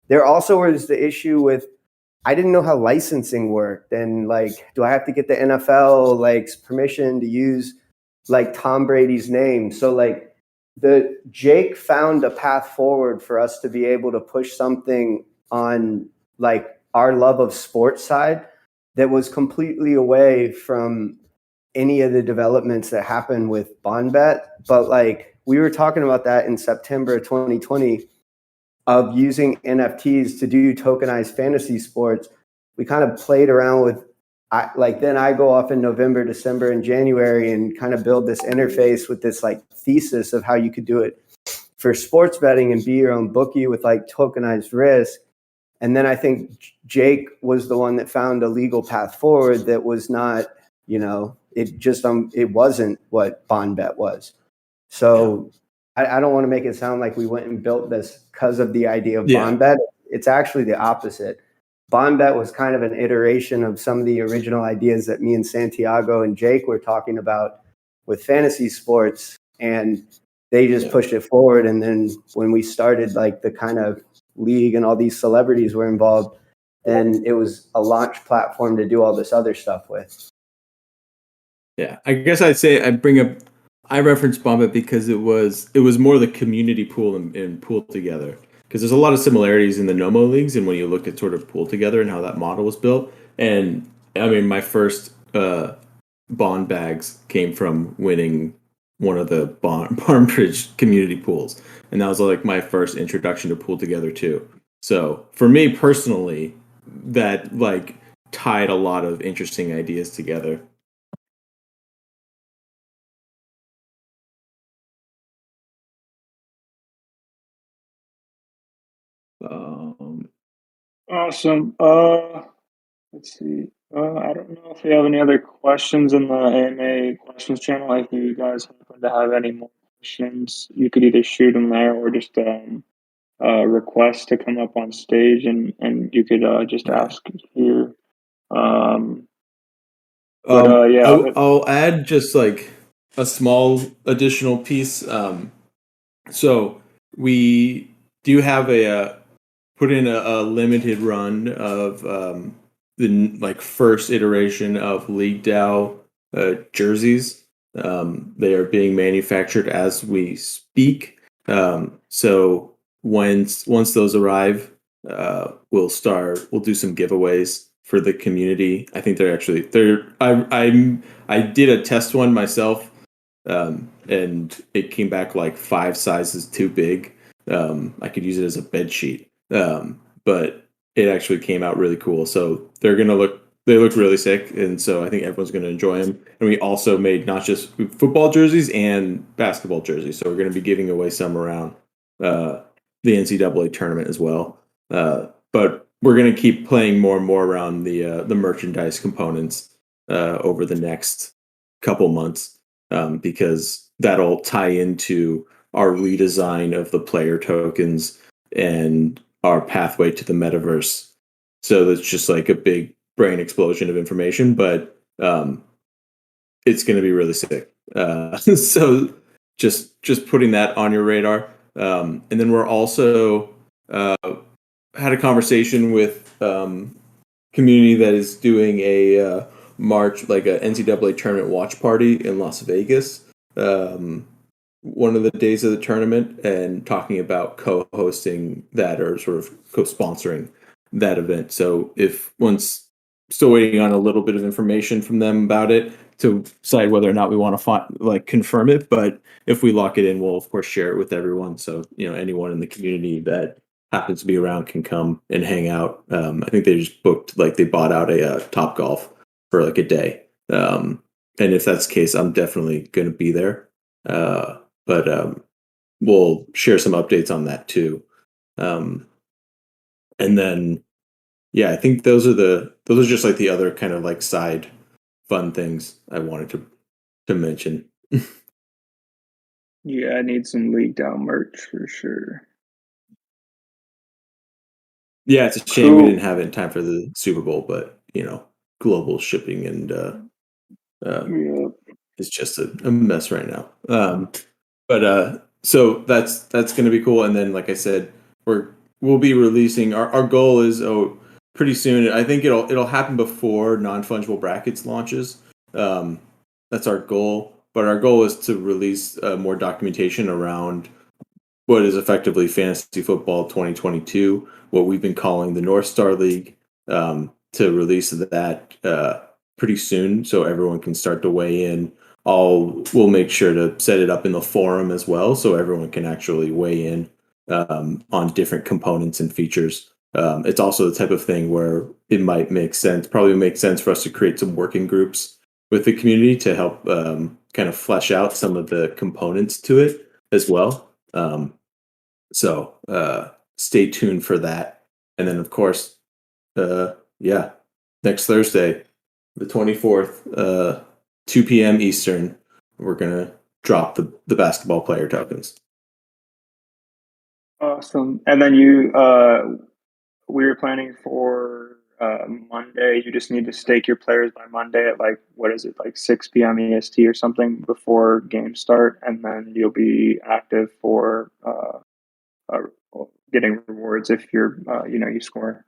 There also was the issue with, I didn't know how licensing worked. And like, do I have to get the NFL like permission to use like Tom Brady's name? So like Jake found a path forward for us to be able to push something on like our love of sports side that was completely away from any of the developments that happened with BondBet. But like we were talking about that in September 2020 of using NFTs to do tokenized fantasy sports. We kind of played around with then I go off in November, December, and January and kind of build this interface with this like thesis of how you could do it for sports betting and be your own bookie with like tokenized risk. And then I think Jake was the one that found a legal path forward that was not, it wasn't what BondBet was. So I don't want to make it sound like we went and built this because of the idea of BondBet. It's actually the opposite. BondBet was kind of an iteration of some of the original ideas that me and Santiago and Jake were talking about with fantasy sports, and they just pushed it forward. And then when we started like the kind of league and all these celebrities were involved, then it was a launch platform to do all this other stuff with. Yeah, I guess I'd say I referenced BondBet because it was more the community pool and Pool Together. Because there's a lot of similarities in the Nomo leagues, and when you look at sort of Pool Together and how that model was built. And I mean, my first bond bags came from winning one of the Barnbridge community pools, and that was like my first introduction to Pool Together too. So for me personally, that like tied a lot of interesting ideas together. Awesome. Let's see. I don't know if we have any other questions in the AMA questions channel. If you guys happen to have any more questions, you could either shoot them there or just request to come up on stage, and you could just ask here. I'll add just like a small additional piece. So we do have put in a limited run of the like first iteration of LeagueDAO jerseys. They are being manufactured as we speak. So once those arrive, we'll do some giveaways for the community. I think I did a test one myself, and it came back like 5 sizes too big. I could use it as a bed sheet, but it actually came out really cool. So they look really sick, and so I think everyone's going to enjoy them. And we also made not just football jerseys and basketball jerseys, so we're going to be giving away some around the NCAA tournament as well. But we're going to keep playing more and more around the merchandise components over the next couple months, because that'll tie into our redesign of the player tokens and our pathway to the metaverse. So that's just like a big brain explosion of information, but it's going to be really sick. So just putting that on your radar. And then we're also had a conversation with community that is doing a March, like a NCAA tournament watch party in Las Vegas, one of the days of the tournament, and talking about co-hosting that or sort of co-sponsoring that event. So if one's still waiting on a little bit of information from them about it to decide whether or not we want to confirm it, but if we lock it in, we'll of course share it with everyone. So anyone in the community that happens to be around can come and hang out. I think they just booked, like they bought out a Top Golf for like a day. And if that's the case, I'm definitely going to be there. But we'll share some updates on that too. And then, I think those are just like the other kind of like side fun things I wanted to mention. Yeah, I need some LeagueDAO merch for sure. Yeah, it's a shame we didn't have it in time for the Super Bowl, but global shipping and it's just a mess right now. But so that's going to be cool. And then, like I said, we'll be releasing. Our goal is pretty soon. I think it'll happen before non-fungible brackets launches. That's our goal. But our goal is to release more documentation around what is effectively Fantasy Football 2022, what we've been calling the North Star League, to release that pretty soon, so everyone can start to weigh in. We'll make sure to set it up in the forum as well, so everyone can actually weigh in on different components and features. It's also the type of thing where it might make sense, probably make sense for us to create some working groups with the community to help kind of flesh out some of the components to it as well. So stay tuned for that. And then, of course, next Thursday, the 24th, 2 p.m. Eastern, we're going to drop the basketball player tokens. Awesome. And then we were planning for Monday. You just need to stake your players by Monday at like 6 p.m. EST or something before games start, and then you'll be active for getting rewards if you're you score a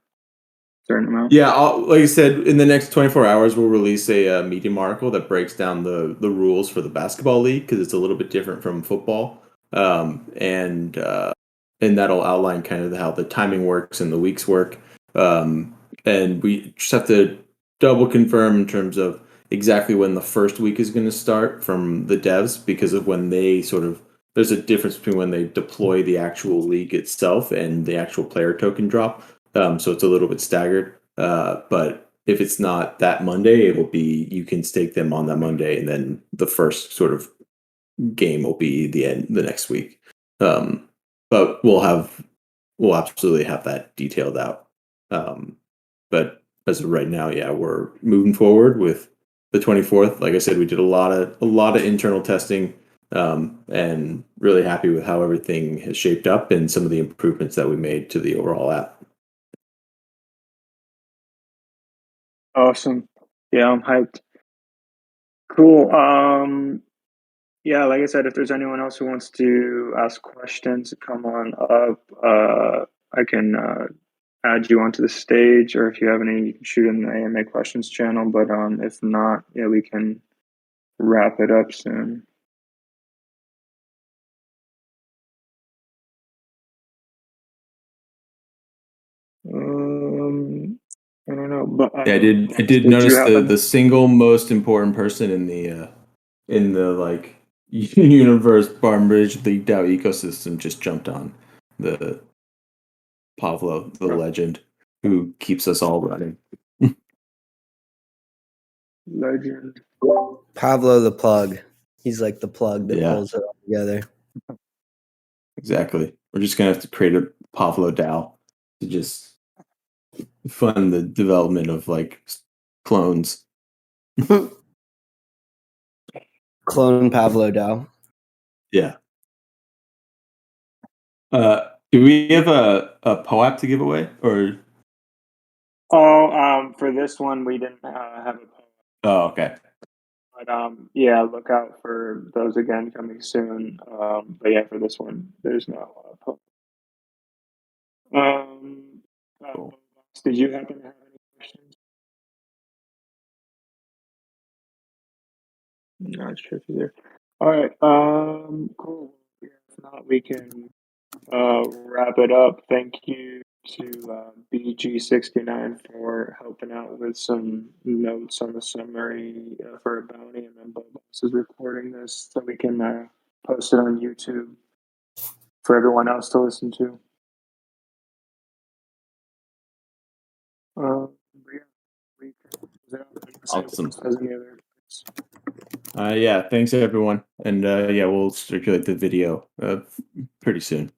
certain amount. Yeah, like I said, in the next 24 hours, we'll release a Medium article that breaks down the rules for the basketball league, because it's a little bit different from football, and that'll outline kind of how the timing works and the weeks work. And we just have to double confirm in terms of exactly when the first week is going to start from the devs, because of when they sort of there's a difference between when they deploy the actual league itself and the actual player token drop. So it's a little bit staggered. But if it's not that Monday, it will be, you can stake them on that Monday, and then the first sort of game will be the next week. But we'll absolutely have that detailed out. But as of right now, yeah, we're moving forward with the 24th. Like I said, we did a lot of internal testing, and really happy with how everything has shaped up and some of the improvements that we made to the overall app. Awesome. Yeah, I'm hyped. Cool. Yeah, like I said, if there's anyone else who wants to ask questions, come on up. I can add you onto the stage, or if you have any, you can shoot in the AMA questions channel. But if not, yeah, we can wrap it up soon. I don't know, but Yeah, I did notice the single most important person in the like universe Barmbridge LeagueDAO ecosystem just jumped on, the Pavlo, the legend, who keeps us all running. Legend. Pablo the plug. He's like the plug that pulls it all together. Exactly. We're just gonna have to create a Pavlo DAO to just fund the development of like clones. Clone Pablo DAO. Yeah. Do we have a POAP to give away, or? Oh, for this one we didn't have a POAP. Oh, okay. But yeah, look out for those again coming soon. But yeah, for this one, there's no POAP. Cool. Did you happen to have any questions? Not sure if you're there. All right. Cool. If not, we can wrap it up. Thank you to BG69 for helping out with some notes on the summary for a bounty, and then Bobos is recording this so we can post it on YouTube for everyone else to listen to. Yeah, we can Awesome. Has any other Yeah, thanks everyone, and yeah, we'll circulate the video pretty soon.